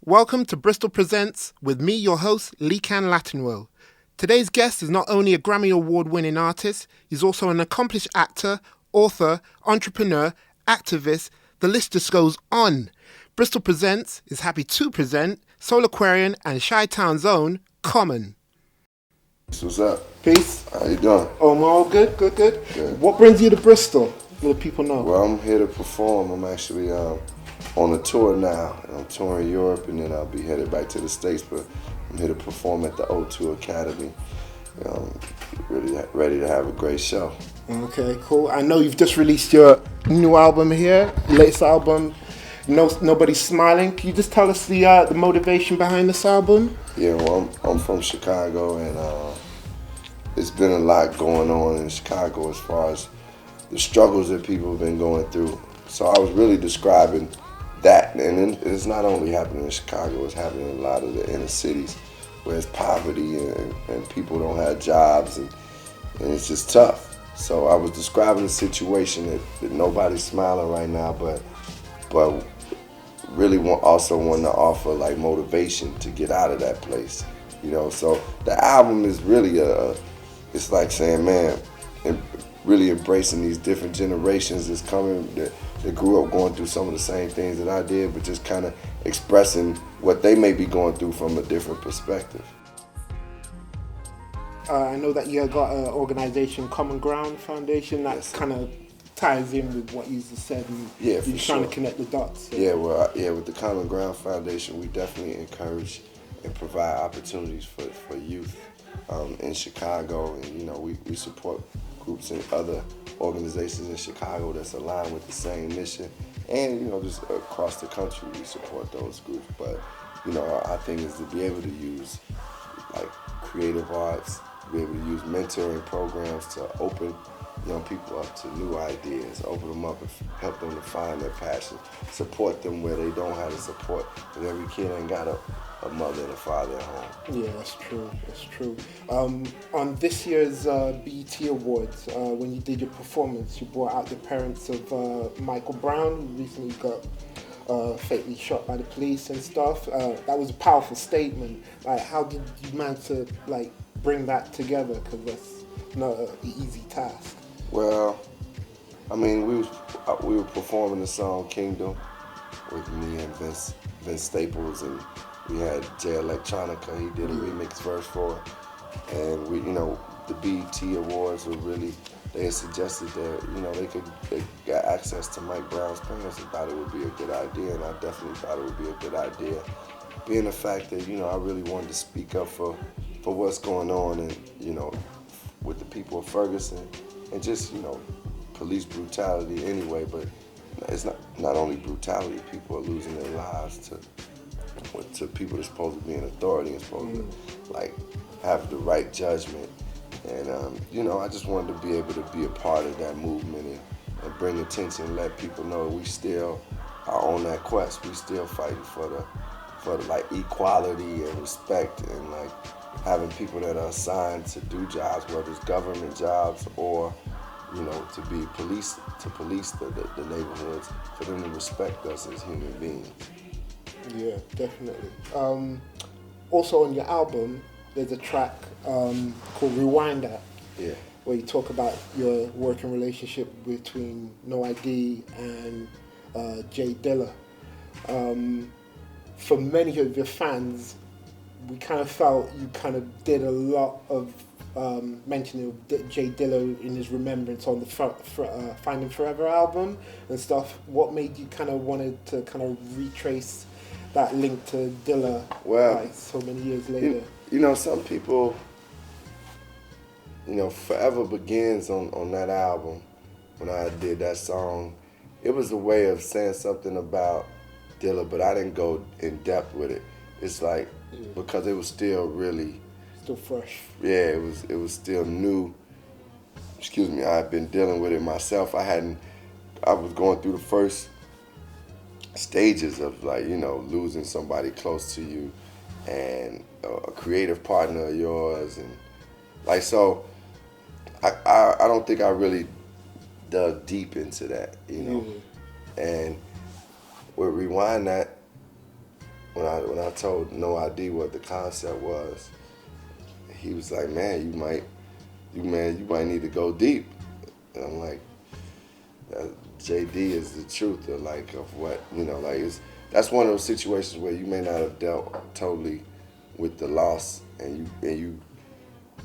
Welcome to Bristol Presentz with me, your host, Lekan Latinwo. Today's guest is not only a Grammy Award-winning artist, he's also an accomplished actor, author, entrepreneur, activist. The list just goes on. Bristol Presentz is happy to present Soul Aquarian and Chi-Town's own Common. What's up? Peace. How you doing? Oh, I'm all good. Good. What brings you to Bristol? Let people know. Well, I'm here to perform. I'm actually on a tour now. I'm touring Europe, and then I'll be headed back to the States. But I'm here to perform at the O2 Academy. Really ready to have a great show. Okay, cool. I know you've just released your new album here, latest album. Nobody's Smiling. Can you just tell us the motivation behind this album? Yeah, well, I'm from Chicago, and it's been a lot going on in Chicago as far as the struggles that people have been going through. So I was really describing that, and it's not only happening in Chicago, it's happening in a lot of the inner cities where it's poverty and people don't have jobs, and it's just tough. So I was describing the situation that nobody's smiling right now, but really also wanting to offer like motivation to get out of that place, you know. So the album is really it's like saying, man, really embracing these different generations that's coming that grew up going through some of the same things that I did, but just kind of expressing what they may be going through from a different perspective. I know that you got an organization, Common Ground Foundation, that kind of ties in with what you just said, and yeah, you're trying to connect the dots. So. Yeah, with the Common Ground Foundation, we definitely encourage and provide opportunities for youth in Chicago, and we support groups and other organizations in Chicago that's aligned with the same mission, and just across the country we support those groups. But our thing is to be able to use like creative arts, be able to use mentoring programs to open young people up to new ideas, open them up and help them to find their passion, support them where they don't have the support, because every kid ain't got a mother and a father at home. Yeah, that's true. On this year's BET Awards, when you did your performance, you brought out the parents of Michael Brown, who recently got fatally shot by the police and stuff. That was a powerful statement. Like, how did you manage to bring that together? Because that's not an easy task. Well, I mean, we were performing the song Kingdom with me and Vince Staples, and we had Jay Electronica. He did a remix verse for it, and the BET Awards were really, they had suggested that they got access to Mike Brown's parents and thought it would be a good idea, and I definitely thought it would be a good idea, being the fact that I really wanted to speak up for what's going on, and with the people of Ferguson, and just police brutality anyway. But it's not only brutality. People are losing their lives to people that's supposed to be in authority and supposed to have the right judgment. And I just wanted to be able to be a part of that movement and bring attention and let people know we still are on that quest. We still fighting for the equality and respect, and having people that are assigned to do jobs, whether it's government jobs or to be police the neighborhoods, for them to respect us as human beings. Yeah, definitely. Also on your album, there's a track called Rewind That, where you talk about your working relationship between No ID and Jay Dilla. For many of your fans, we kind of felt you kind of did a lot of mentioning of Jay Dilla in his remembrance on the Finding Forever album and stuff. What made you kind of wanted to kind of retrace that link to Dilla so many years later? Some people, Forever Begins on that album, when I did that song, it was a way of saying something about Dilla, but I didn't go in depth with it. It's because it was still really fresh. Yeah, it was still new. Excuse me, I had been dealing with it myself. I was going through the first stages of losing somebody close to you and a creative partner of yours, and so I don't think I really dug deep into that, And with Rewind That, when I told No ID what the concept was, he was like, man, you might need to go deep. And I'm like, JD is the truth of what, that's one of those situations where you may not have dealt totally with the loss, and you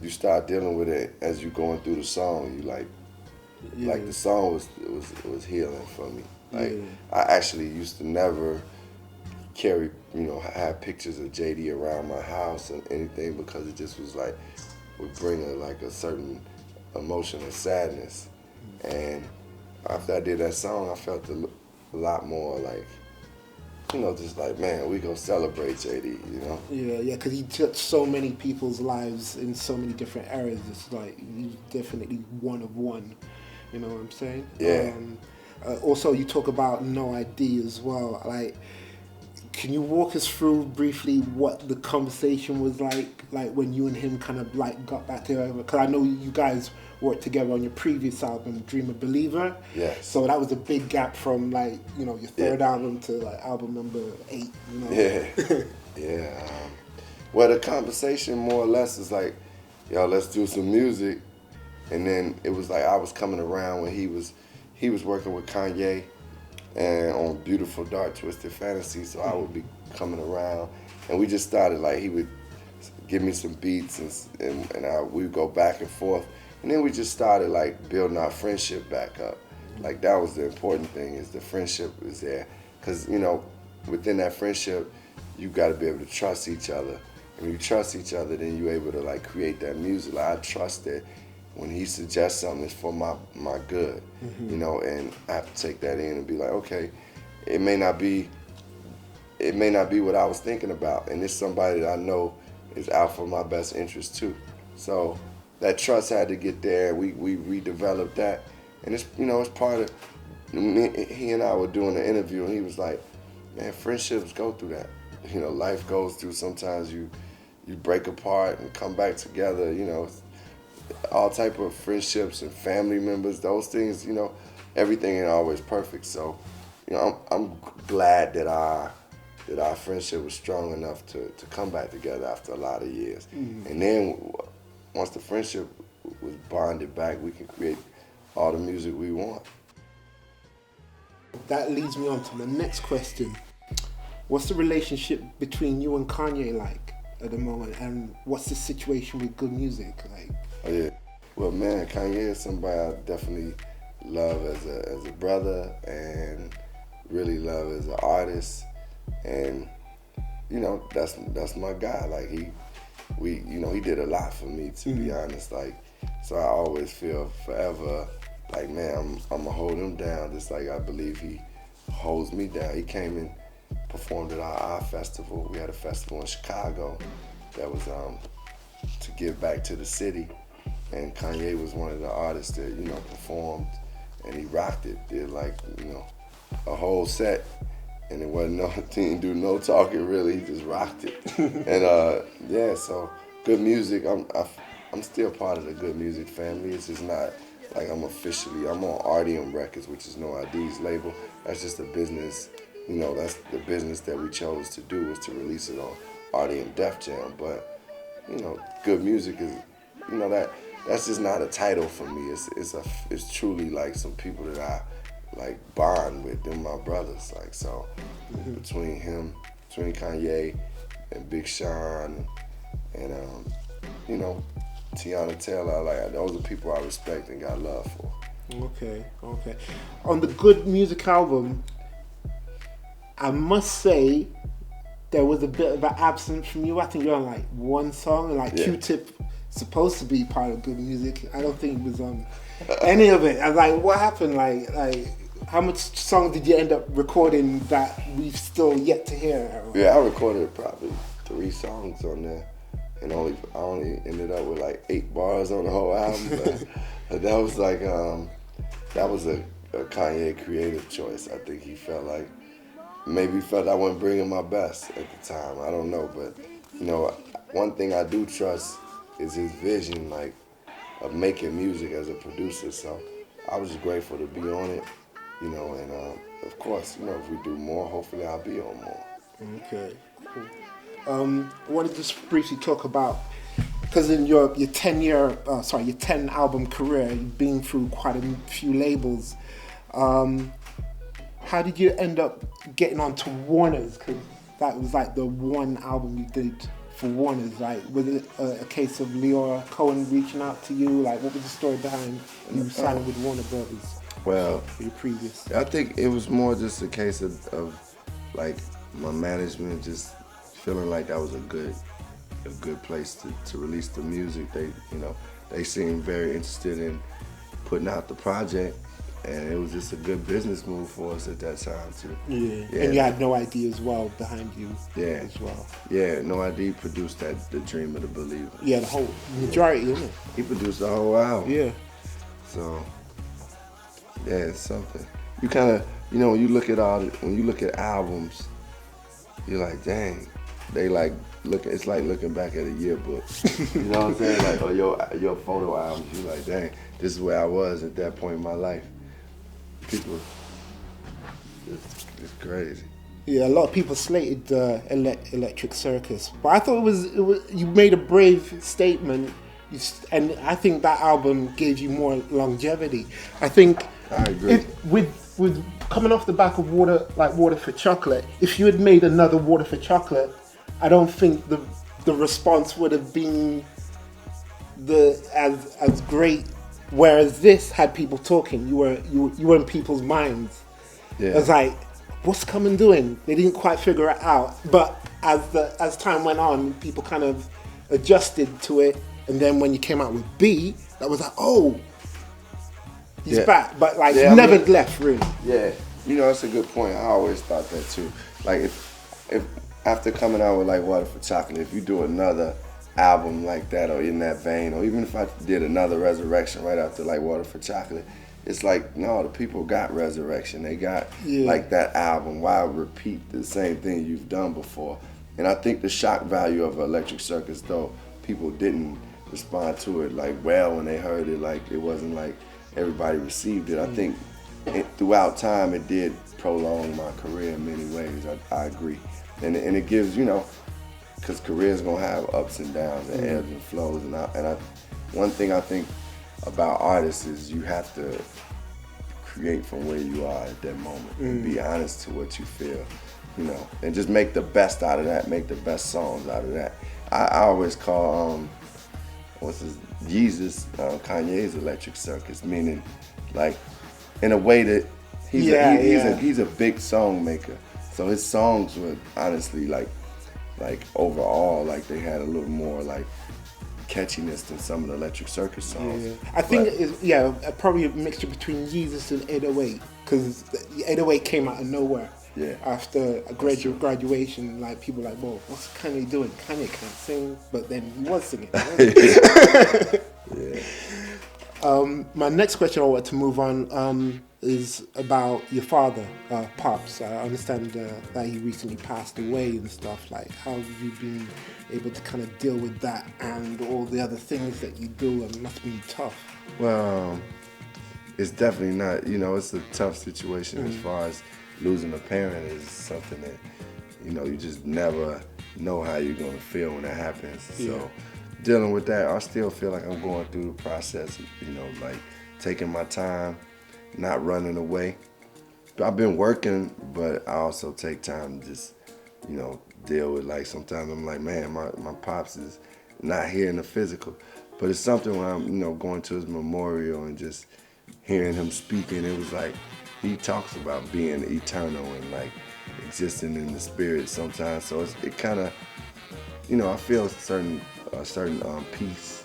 start dealing with it as you going through the song. You like the song was healing for me. I actually used to never carry, have pictures of JD around my house and anything, because it just was would bring a certain emotion of sadness. And after I did that song, I felt a lot more just man, we gonna celebrate JD, Yeah, because he touched so many people's lives in so many different areas. It's he's definitely one of one. You know what I'm saying? Yeah. Also, you talk about No ID as well. Can you walk us through briefly what the conversation was like when you and him kind of got back together? Because I know you guys worked together on your previous album, Dreamer Believer. Yes. So that was a big gap from your third album to album number 8. Yeah. Yeah. Well, the conversation more or less is yo, let's do some music, and then it was I was coming around when he was working with Kanye and on Beautiful Dark Twisted Fantasy, so I would be coming around, and we just started he would give me some beats, and we would go back and forth, and then we just started building our friendship back up. That was the important thing, is the friendship was there, because within that friendship you got to be able to trust each other, and when you trust each other, then you're able to create that music. I trust that when he suggests something, it's for my good, and I have to take that in and be okay, it may not be what I was thinking about, and it's somebody that I know is out for my best interest too. So that trust had to get there. We redeveloped that, and it's it's part of he and I were doing an interview, and he was like, man, friendships go through that. Life goes through, sometimes you break apart and come back together, all type of friendships and family members, those things, everything ain't always perfect. So, I'm glad that our friendship was strong enough to come back together after a lot of years. Mm-hmm. And then once the friendship was bonded back, we can create all the music we want. That leads me on to the next question. What's the relationship between you and Kanye at the moment, and what's the situation with good music Oh yeah, well man, Kanye is somebody I definitely love as a brother, and really love as an artist, and that's my guy. He did a lot for me, to be honest. So I always feel forever man, I'm gonna hold him down just I believe he holds me down. He came and performed at our festival. We had a festival in Chicago that was to give back to the city, and Kanye was one of the artists that performed, and he rocked it. Did a whole set, and it wasn't he didn't do no talking really. He just rocked it. And so good music. I'm still part of the good music family. It's just not I'm on RDM Records, which is No ID's label. That's just a business. That's the business that we chose to do, was to release it on RDM Def Jam. But good music is that's just not a title for me. It's truly some people that I bond with. Them my brothers. So between Kanye and Big Sean and Tiana Taylor, those are people I respect and got love for. Okay. On the Good Music album, I must say there was a bit of an absence from you. I think you're on one song, and Q-Tip supposed to be part of Good Music. I don't think it was on any of it. I was what happened? How much songs did you end up recording that we've still yet to hear? Yeah, I recorded probably 3 songs on there, and I only ended up with 8 bars on the whole album. But that was that was a Kanye creative choice. I think he felt maybe he felt I wasn't bringing my best at the time. I don't know, but one thing I do trust is his vision, of making music as a producer. So I was just grateful to be on it, and of course, if we do more, hopefully I'll be on more. Okay, I wanted to just briefly talk about, because in your 10 album career, you've been through quite a few labels. How did you end up getting onto Warner's? Because that was like the one album you did for Warner's. Like, was it a case of Leora Cohen reaching out to you? Like, what was the story behind you signing with Warner Brothers? Well, for your previous. I think it was more just a case of like my management just feeling like that was a good place to release the music. They seemed very interested in putting out the project, and it was just a good business move for us at that time too. Yeah. And you had No ID as well behind you. Yeah. As well. Yeah, No ID produced the Dream of the Believer. Yeah, the whole majority, isn't it? He produced the whole album. Yeah. So yeah, it's something. You kind of, when you look at albums, you're like, dang, they like it's like looking back at a yearbook. You know what I'm saying? Like, or your photo albums, you're like, dang, this is where I was at that point in my life. People, it's crazy. Yeah, a lot of people slated Electric Circus, but I thought it was you made a brave statement, and I think that album gave you more longevity. I think I agree. With coming off the back of Water for Chocolate, if you had made another Water for Chocolate, I don't think the response would have been as great. Whereas this had people talking, you were in people's minds. Yeah. It was like, what's Common doing? They didn't quite figure it out. But as time went on, people kind of adjusted to it. And then when you came out with B, that was like, oh, he's back. But never left, really. Yeah, that's a good point. I always thought that too. Like if after coming out with like Water for Chocolate, if you do another album like that or in that vein, or even if I did another Resurrection right after like Water for Chocolate, it's like, no, the people got Resurrection. They got like that album. Why repeat the same thing you've done before? And I think the shock value of Electric Circus, though, people didn't respond to it like well when they heard it. Like, it wasn't like everybody received it. I think throughout time it did prolong my career in many ways. I agree. And it gives, because career's gonna have ups and downs and ebbs and flows. And one thing I think about artists is you have to create from where you are at that moment and be honest to what you feel, and just make the best out of that, make the best songs out of that. I always call Jesus Kanye's Electric Circus, meaning like in a way that he's a big song maker. So his songs were honestly like overall, like they had a little more like catchiness than some of the Electric Circus songs. Yeah. I think it's probably a mixture between Jesus and 808, because 808 came out of nowhere. Yeah. After a graduation, like people were like, whoa, what's Kanye doing? Kanye can't sing, but then he was singing. Yeah. My next question I want to move on is about your father, Pops. I understand that he recently passed away and stuff. Like, how have you been able to kind of deal with that and all the other things that you do? And it must be tough. Well, it's definitely not. It's a tough situation as far as losing a parent is something that, you just never know how you're going to feel when that happens. Yeah. So dealing with that, I still feel like I'm going through the process, like taking my time, not running away. I've been working, but I also take time to just, deal with, like, sometimes I'm like, man, my Pops is not here in the physical. But it's something when I'm, going to his memorial and just hearing him speaking, it was like, he talks about being eternal and like existing in the spirit sometimes. So it kind of, I feel a certain peace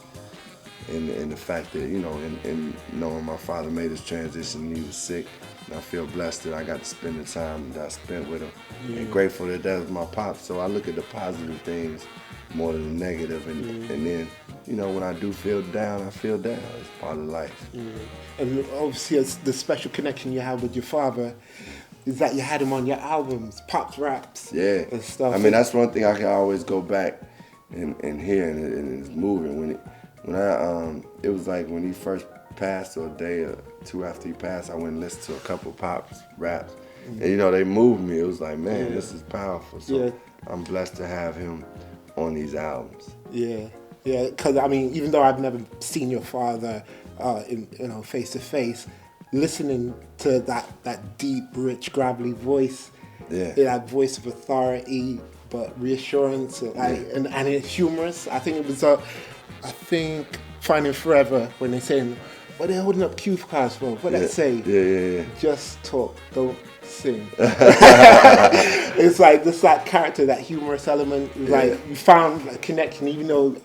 in the fact that, in knowing my father made his transition and he was sick. And I feel blessed that I got to spend the time that I spent with him. Yeah. And grateful that was my Pops. So I look at the positive things more than the negative. And then, when I do feel down, I feel down. It's part of life. Yeah. And obviously the special connection you have with your father is that you had him on your albums, Pops Raps, and stuff. I mean, that's one thing I can always go back and hear, and it's moving. It was like when he first passed, or a day or two after he passed, I went and listened to a couple Pops Raps. And they moved me. It was like, man, this is powerful. So I'm blessed to have him on these albums. Yeah, yeah. Because I mean, even though I've never seen your father, face to face, listening to that deep, rich, gravelly voice, that voice of authority but reassurance, and it's humorous. I think it was Finding Forever when they saying, "What are they holding up cue cards for? What they say? Yeah. Just talk, don't sing." It's like this character, that humorous element. Like you found a connection, even though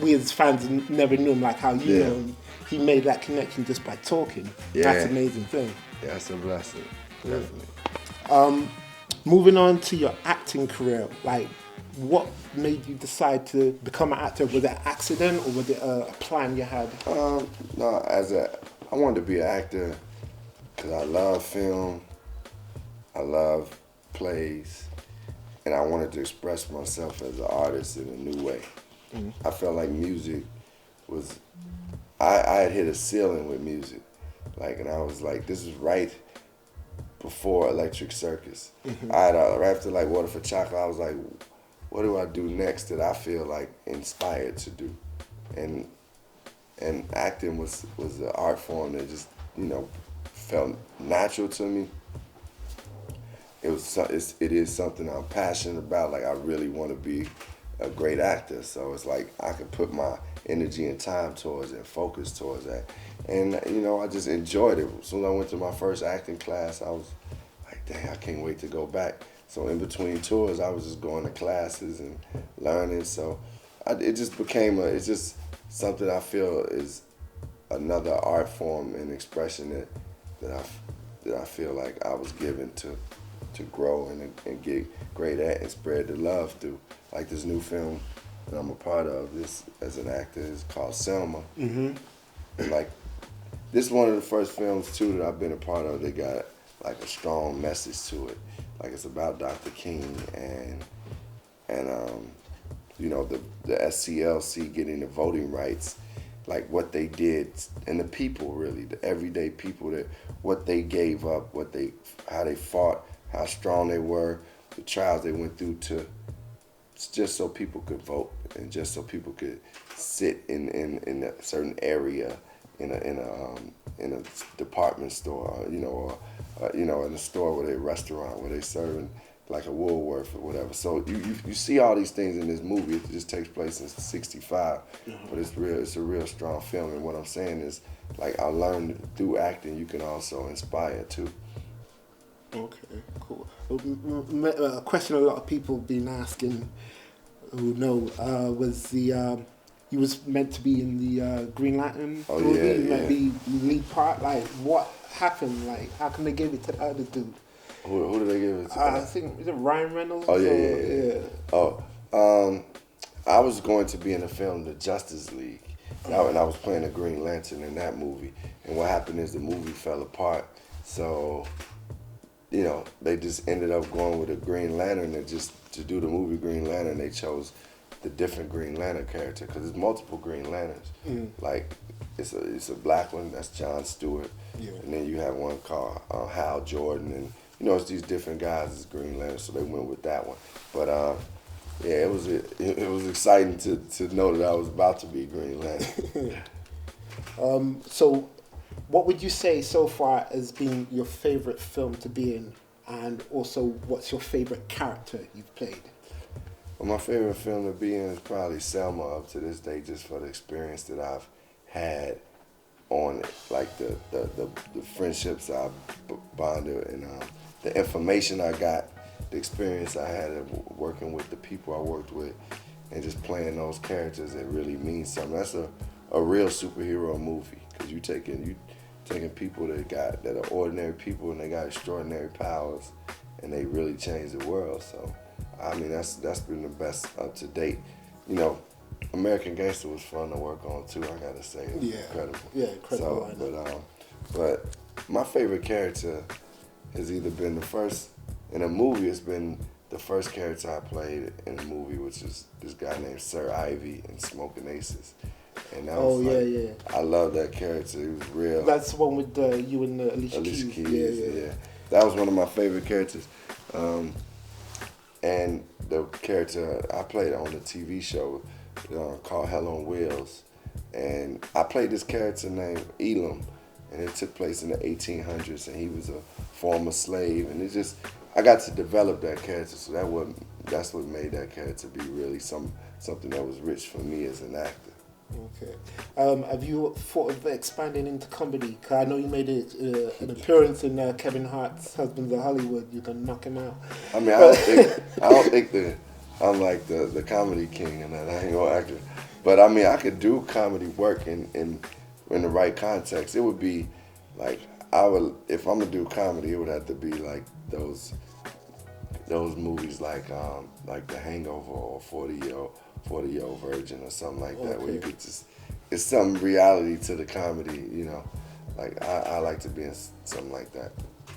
we as fans never knew him. Like how you know he made that connection just by talking. Yeah. That's an amazing thing. Yeah, that's a blessing, definitely. Moving on to your acting career, like what made you decide to become an actor? Was it an accident or was it a plan you had? No, I wanted to be an actor because I love film, I love plays, and I wanted to express myself as an artist in a new way. Mm-hmm. I felt like music was, I had hit a ceiling with music, and I was like, this is right before Electric Circus. Mm-hmm. I had, right after Water for Chocolate, I was like, what do I do next that I feel like inspired to do? And acting was an art form that just, felt natural to me. It is something I'm passionate about. Like I really want to be a great actor. So it's like I could put my energy and time towards it and focus towards that. And I just enjoyed it. As soon as I went to my first acting class, I was like, dang, I can't wait to go back. So in between tours, I was just going to classes and learning. So it just became it's just something I feel is another art form and expression that I feel like I was given to grow and get great at and spread the love through. Like this new film that I'm a part of, this as an actor, is called Selma. Mm-hmm. And this is one of the first films too that I've been a part of that got a strong message to it. It's about Dr. King and the SCLC getting the voting rights, what they did, and the people really, the everyday people, that what they gave up, how they fought, how strong they were, the trials they went through just so people could vote and just so people could sit in a certain area in a department store, in a store restaurant where they serving like a Woolworth or whatever. So you see all these things in this movie. It just takes place in '65, but it's a real strong film. And what I'm saying is, I learned through acting, you can also inspire too. Okay, cool. A question a lot of people have been asking, who know, was you was meant to be in the Green Lantern movie. Yeah, you meant to be lead part. What happened? How come they gave it to the other dude? Who did they give it to? I think, is it Ryan Reynolds? Oh, yeah. Oh, I was going to be in the film The Justice League, and I was playing the Green Lantern in that movie. And what happened is the movie fell apart. So, they just ended up going with a Green Lantern, and just to do the movie Green Lantern, they chose the different Green Lantern character, because there's multiple Green Lanterns. Mm. It's a black one, that's John Stewart, and then you have one called Hal Jordan, and it's these different guys as Green Lantern, so they went with that one. But it was exciting to know that I was about to be Green Lantern. So, what would you say so far has been your favorite film to be in, and also what's your favorite character you've played? Well, my favorite film to be in is probably Selma up to this day, just for the experience that I've had on it, the friendships I've bonded, and the information I got, the experience I had of working with the people I worked with, and just playing those characters that really mean something. That's a real superhero movie, because you taking people that are ordinary people and they got extraordinary powers, and they really change the world. So, I mean, that's been the best up to date. American Gangster was fun to work on too, I gotta say. It was incredible. Yeah, incredible. So, but my favorite character has either been the first, in a movie, it's been the first character I played in a movie, which is this guy named Sir Ivy in Smoking Aces. And that was I love that character. He was real. That's the one with you and Alicia Keys. Yeah. That was one of my favorite characters. And the character I played on the TV show called Hell on Wheels, and I played this character named Elam, and it took place in the 1800s, and he was a former slave, and I got to develop that character, so that's what made that character be really something that was rich for me as an actor. Okay. Have you thought of expanding into comedy? 'Cause I know you made an appearance in Kevin Hart's Husbands of Hollywood. You can knock him out. I mean, I don't think I'm like the comedy king and that. I ain't gonna act it. But I mean, I could do comedy work in the right context. It would be like if I'm gonna do comedy, it would have to be like those movies like The Hangover or 40-Year-Old Virgin or something like that, where you could it's some reality to the comedy, you know. Like I like to be in something like that.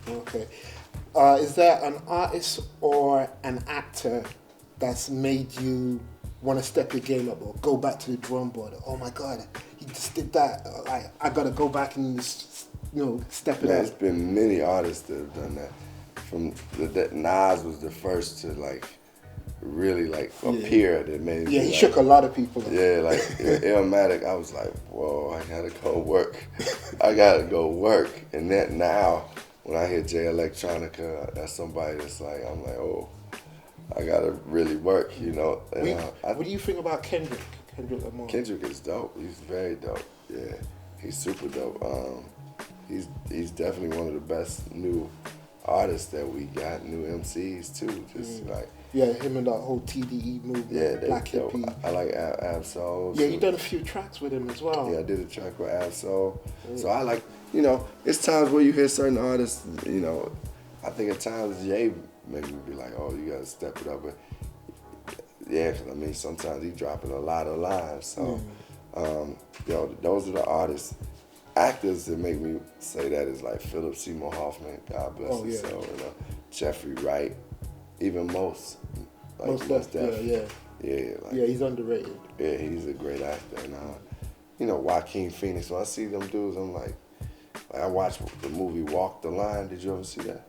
Okay. Is there an artist or an actor that's made you want to step your game up or go back to the drum board? Oh my God, he just did that. I gotta go back and step it up. There's been many artists that have done that. Nas was the first to really appear. That made me, he shook a lot of people up. Yeah, like Illmatic, I was like, whoa, I gotta go work. I gotta go work. And that now, when I hear Jay Electronica, that's somebody that's like, I'm like, oh, I gotta really work, you know. And, what do you think about Kendrick Lamar? Kendrick is dope. He's very dope. Yeah, he's super dope. He's definitely one of the best new artists that we got, new MCs too. Him and that whole TDE movement. Yeah, Black Hippie. I like Ab-Soul. Yeah, you done a few tracks with him as well. Yeah, I did a track with Ab-Soul. So I like, it's times where you hear certain artists, I think at times Ye made me be like, oh, you gotta step it up. But yeah, 'cause I mean, sometimes he dropping a lot of lines. So, those are the artists. Actors that make me say that is like Philip Seymour Hoffman, God bless his soul, Jeffrey Wright, even Most Def. Yeah, he's underrated. Yeah, he's a great actor. And Joaquin Phoenix. When I see them dudes, I'm like I watched the movie Walk the Line. Did you ever see that?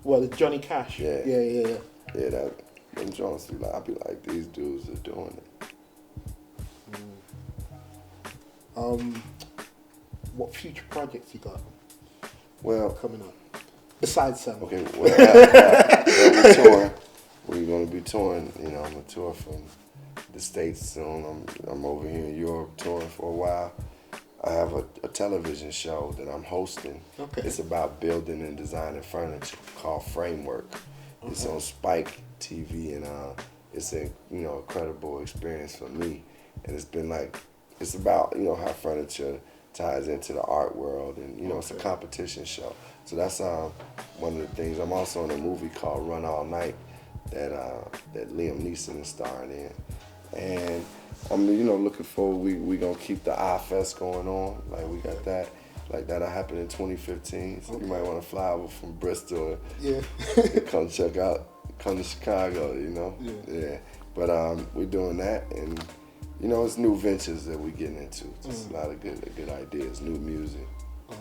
Well, it's Johnny Cash. Yeah. Yeah. Yeah, them Jones. I'd be like, these dudes are doing it. What future projects you got? Well, coming up besides some. Okay, we're touring. We're gonna be touring. I'm gonna tour from the States soon. I'm over here in Europe touring for a while. I have a television show that I'm hosting. Okay. It's about building and designing furniture called Framework. Okay. It's on Spike TV, and it's a incredible experience for me. And it's about how furniture ties into the art world, and it's a competition show. So that's one of the things. I'm also in a movie called Run All Night that Liam Neeson is starring in, and I'm looking forward. We gonna keep the Eye Fest going on. Like we got that. Like that'll happen in 2015. So you might want to fly over from Bristol. And come check out. Come to Chicago. Yeah. But we're doing that, and it's new ventures that we're getting into. Just a lot of good ideas, new music.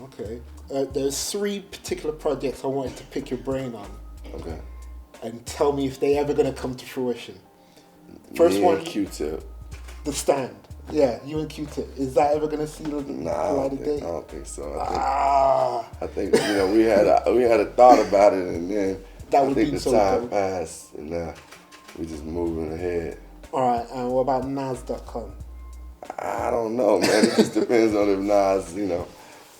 Okay. There's 3 particular projects I wanted to pick your brain on. Okay. And tell me if they ever gonna come to fruition. First one, Q-Tip. The Stand. Yeah, you and Q-Tip. Is that ever gonna see the light of day? I don't think so. I think we had a thought about it, and then I think the time passed, and now we just moving ahead. All right, and what about Nas.com? I don't know, man. It just depends on if Nas,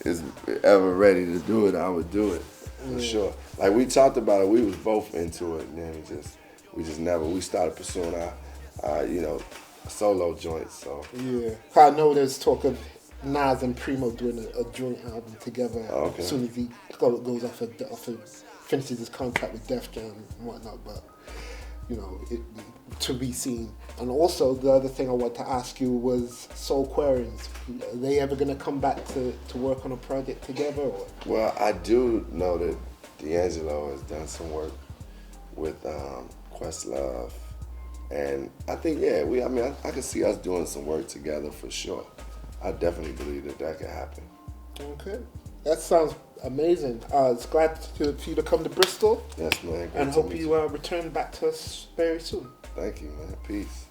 is ever ready to do it. I would do it for sure. Like we talked about it, we was both into it, and then we started pursuing our solo joints. So yeah, I know there's talk of Nas and Primo doing a joint album together as soon as he goes off finishes his contract with Def Jam and whatnot, but. To be seen. And also, the other thing I wanted to ask you was Soulquarians. Are they ever going to come back to work on a project together? Or? Well, I do know that D'Angelo has done some work with Questlove. And I think, I could see us doing some work together for sure. I definitely believe that could happen. Okay. That sounds amazing. It's glad for you to come to Bristol. Yes, man. Great And to hope meet you return back to us very soon. Thank you, man. Peace.